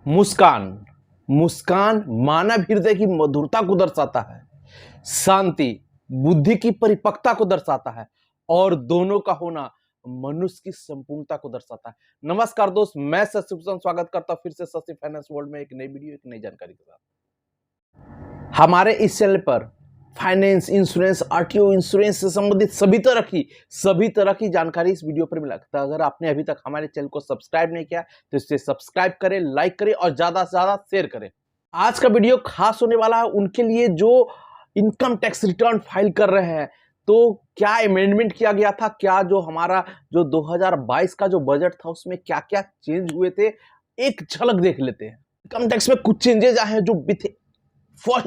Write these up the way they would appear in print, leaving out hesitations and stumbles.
मुस्कान मुस्कान मानव हृदय की मधुरता को दर्शाता है। शांति बुद्धि की परिपक्वता को दर्शाता है और दोनों का होना मनुष्य की संपूर्णता को दर्शाता है। नमस्कार दोस्त, मैं शशि भूषण स्वागत करता हूं फिर से शशि फाइनेंस वर्ल्ड में एक नई वीडियो, एक नई जानकारी के साथ। हमारे इस चैनल पर फाइनेंस, इंश्योरेंस, आरटीओ इंश्योरेंस से संबंधित सभी तरह की जानकारी इस वीडियो पर मिला। तो अगर आपने अभी तक हमारे चैनल को सब्सक्राइब नहीं किया तो इसे सब्सक्राइब करें, लाइक करें और ज्यादा से ज्यादा शेयर करें। आज का वीडियो खास होने वाला है उनके लिए जो इनकम टैक्स रिटर्न फाइल कर रहे हैं। तो क्या अमेंडमेंट किया गया था, क्या जो हमारा जो 2022 का जो बजट था उसमें क्या क्या चेंज हुए थे, एक झलक देख लेते हैं। इनकम टैक्स में कुछ चेंजेस आए हैं जो 1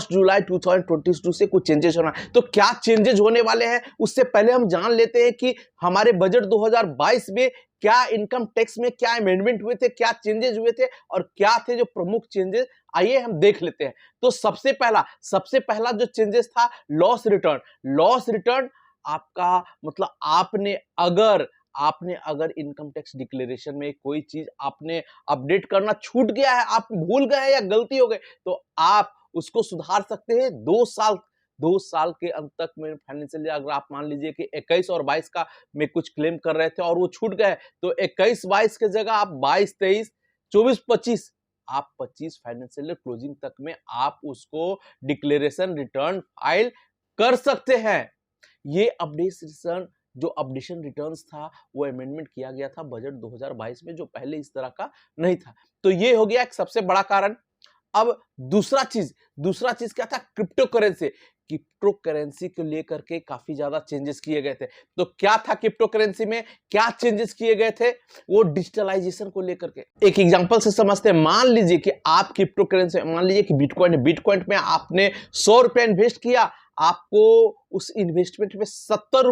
जुलाई 2022 से कुछ चेंजेस होना है। तो क्या चेंजेस होने वाले हैं उससे पहले हम जान लेते हैं कि हमारे बजट 2022 में क्या इनकम टैक्स में क्या अमेंडमेंट हुए थे, क्या चेंजेस हुए थे और क्या थे जो प्रमुख चेंजेस। आइए हम देख लेते हैं। तो सबसे पहला जो चेंजेस था लॉस रिटर्न आपका मतलब आपने अगर इनकम टैक्स डिक्लेरेशन में कोई चीज आपने अपडेट करना छूट गया है, आप भूल गए हैं या गलती हो गई, तो आप उसको सुधार सकते हैं 2 साल के अंत तक में। फाइनेंशियल अगर आप मान लीजिए कि 21 और 22 का में कुछ क्लेम कर रहे थे और वो छूट गए, तो 21-22 के जगह आप 22-23, 24-25, आप 25 फाइनेंशियल क्लोजिंग तक में आप उसको डिक्लेरेशन रिटर्न फाइल कर सकते हैं। ये अपडेशन रिटर्न्स था वो अमेंडमेंट किया गया था बजट 2022 में, जो पहले इस तरह का नहीं था। तो ये हो गया एक सबसे बड़ा कारण। अब दूसरा चीज क्या था? क्रिप्टो करेंसी को लेकर के काफी ज्यादा चेंजेस किए गए थे। तो क्या था क्रिप्टो करेंसी में, क्या चेंजेस किए गए थे? वो डिजिटलाइजेशन को लेकर के। एक एग्जांपल से समझते हैं। मान लीजिए कि आप क्रिप्टो करेंसी, मान लीजिए कि बिटकॉइन में आपने 100 रुपया इन्वेस्ट किया, आपको उस इन्वेस्टमेंट में 70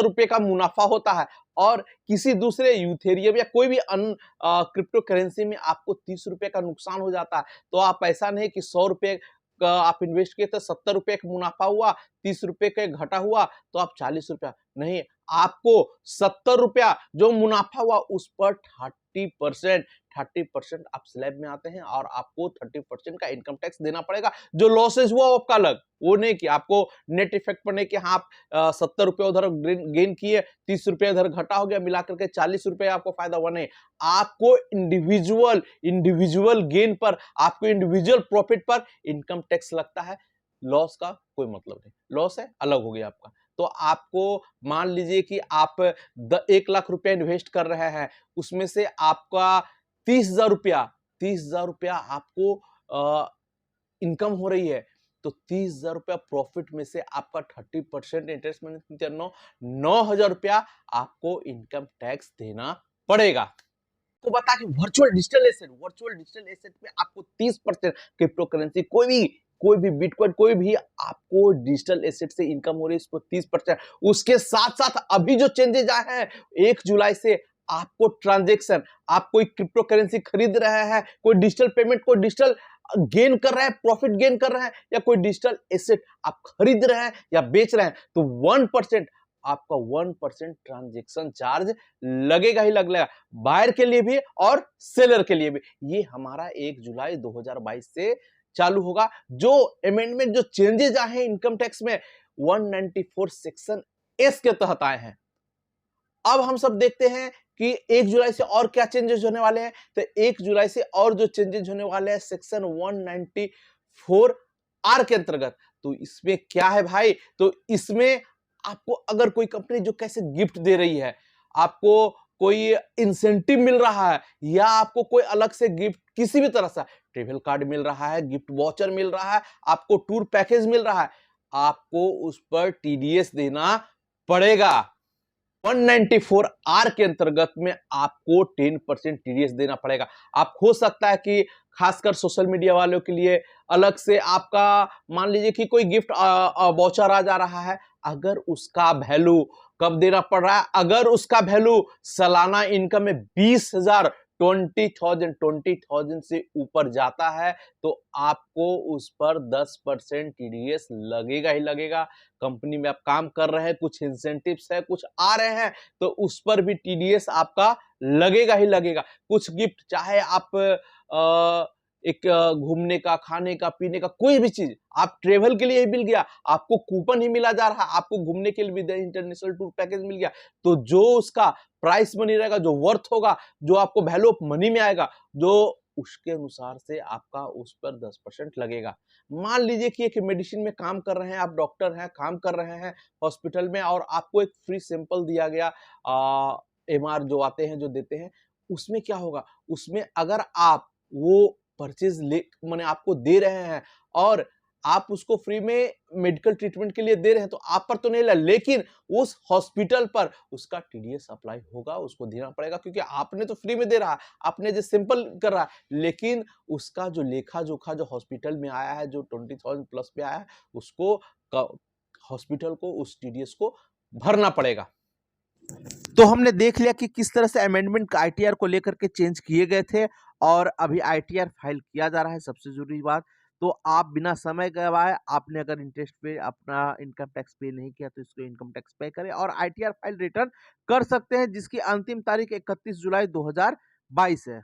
रुपए का मुनाफा होता है और किसी दूसरे यूथेरियम या कोई भी अन्य क्रिप्टो करेंसी में आपको 30 रुपए का नुकसान हो जाता है। तो आप ऐसा नहीं कि 100 रुपए का आप इन्वेस्ट किए तो 70 रुपए का मुनाफा हुआ, 30 रुपए का घाटा हुआ तो आप 40 रुपया नहीं, आपको 70 रुपया जो मुनाफा हुआ उस पर 30% आप स्लैब में आते हैं और आपको 30% का इनकम टैक्स देना पड़ेगा। जो लॉसेस हुआ वो आपका अलग, वो नहीं कि आपको नेट इफेक्ट पड़ने के, हाँ आप 70 रुपये उधर गेन किए, 30 रुपये इधर घटा हो गया, मिलाकर के 40 रुपये आपको फायदा हुआ। नहीं, आपको इंडिविजुअल गेन पर, आपको इंडिविजुअल प्रॉफिट पर इनकम टैक्स लगता है। लॉस का कोई मतलब नहीं, लॉस है अलग हो गया आपका। तो आपको मान लीजिए कि आप 1 लाख रुपया इन्वेस्ट कर रहे हैं, उसमें से आपका 30,000 रुपया आपको इनकम हो रही है, तो 30,000 रुपया प्रॉफिट में से आपका 30% इंटरेस्ट में 9,000 रुपया आपको इनकम टैक्स देना पड़ेगा। तो बता कि वर्चुअल डिजिटल एसेट में आपको 30% क्रिप्टो करेंसी, कोई भी बिटकॉइन, कोई भी आपको डिजिटल एसेट से इनकम हो रही है, इसको 30%। उसके साथ साथ अभी जो चेंजेस आए हैं 1 जुलाई से, आपको ट्रांजेक्शन, आप कोई क्रिप्टो करेंसी खरीद रहे हैं, कोई डिजिटल पेमेंट, कोई डिजिटल गेन कर रहे हैं, प्रॉफिट गेन कर रहे हैं, या कोई डिजिटल एसेट आप खरीद रहे हैं या बेच रहे हैं, तो 1% आपका 1% ट्रांजेक्शन चार्ज लगेगा ही लगेगा, बायर के लिए भी और सेलर के लिए भी। ये हमारा 1 जुलाई 2022 से चालू होगा। जो अमेंडमेंट, जो चेंजेस आए हैं इनकम टैक्स में 194 सेक्शन एस के तहत आए हैं। अब हम सब देखते हैं कि 1 जुलाई से और क्या चेंजेस होने वाले हैं। तो 1 जुलाई से और जो चेंजेस होने वाले हैं सेक्शन 194 आर के अंतर्गत। तो इसमें क्या है भाई? तो इसमें आपको अगर कोई कंपनी जो कैसे गिफ्ट दे रही है, आपको कोई इंसेंटिव मिल रहा है, या आपको कोई अलग से गिफ्ट किसी भी तरह से, ट्रेवल कार्ड मिल रहा है, गिफ्ट वाउचर मिल रहा है, आपको टूर पैकेज मिल रहा है, आपको उस पर टीडीएस देना पड़ेगा। 194 आर के अंतर्गत में आपको 10% टीडीएस देना पड़ेगा। आप हो सकता है कि खासकर सोशल मीडिया वालों के लिए अलग से आपका मान लीजिए कि कोई गिफ्ट वाउचर आ जा रहा है, अगर उसका वैल्यू कब देना पड़ रहा है, अगर उसका वैल्यू सालाना इनकम में 20,000 20,000 से ऊपर जाता है तो आपको उस पर 10% टीडीएस लगेगा ही लगेगा। कंपनी में आप काम कर रहे हैं, कुछ इंसेंटिव्स है, कुछ आ रहे हैं, तो उस पर भी टीडीएस आपका लगेगा ही लगेगा। कुछ गिफ्ट चाहे आप एक घूमने का, खाने का, पीने का, कोई भी चीज, आप ट्रेवल के लिए ही मिल गया, आपको कूपन ही मिला जा रहा है, आपको घूमने के लिए भी इंटरनेशनल टूर पैकेज मिल गया, तो जो उसका प्राइस मनी रहेगा, जो वर्थ होगा, जो आपको वैल्यू ऑफ मनी में आएगा, जो उसके अनुसार से आपका उस पर 10% लगेगा। मान लीजिए कि एक मेडिसिन में काम कर रहे हैं, आप डॉक्टर हैं, काम कर रहे हैं हॉस्पिटल में, और आपको एक फ्री सैंपल दिया गया, एमआर जो आते हैं, जो देते हैं, उसमें क्या होगा, उसमें अगर आप वो परचेज ले माने आपको दे रहे हैं और आप उसको फ्री में मेडिकल ट्रीटमेंट के लिए दे रहे हैं, तो आप पर तो नहीं लगा, लेकिन उस हॉस्पिटल पर उसका टीडीएस अप्लाई होगा, उसको देना पड़ेगा, क्योंकि आपने तो फ्री में दे रहा, आपने जो सिंपल कर रहा है, लेकिन उसका जो लेखा जोखा जो हॉस्पिटल में आया है, जो 20,000 प्लस पे आया है, उसको हॉस्पिटल को उस टीडीएस को भरना पड़ेगा। तो हमने देख लिया कि किस तरह से अमेंडमेंट आईटीआर को लेकर के चेंज किए गए थे और अभी आईटीआर फाइल किया जा रहा है। सबसे जरूरी बात, तो आप बिना समय गवाए, आपने अगर इंटरेस्ट पे अपना इनकम टैक्स पे नहीं किया तो इसको इनकम टैक्स पे करें और आईटीआर फाइल रिटर्न कर सकते हैं, जिसकी अंतिम तारीख 31 जुलाई 2022 है।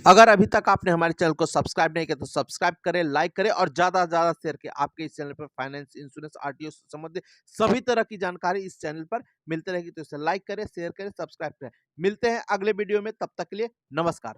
अगर अभी तक आपने हमारे चैनल को सब्सक्राइब नहीं किया तो सब्सक्राइब करें, लाइक करें और ज्यादा से ज्यादा शेयर करें। आपके इस चैनल पर फाइनेंस, इंश्योरेंस, आरटीओ से संबंधित सभी तरह की जानकारी इस चैनल पर मिलती रहेगी, तो इसे लाइक करें, शेयर करें, सब्सक्राइब करें। मिलते हैं अगले वीडियो में, तब तक के लिए नमस्कार।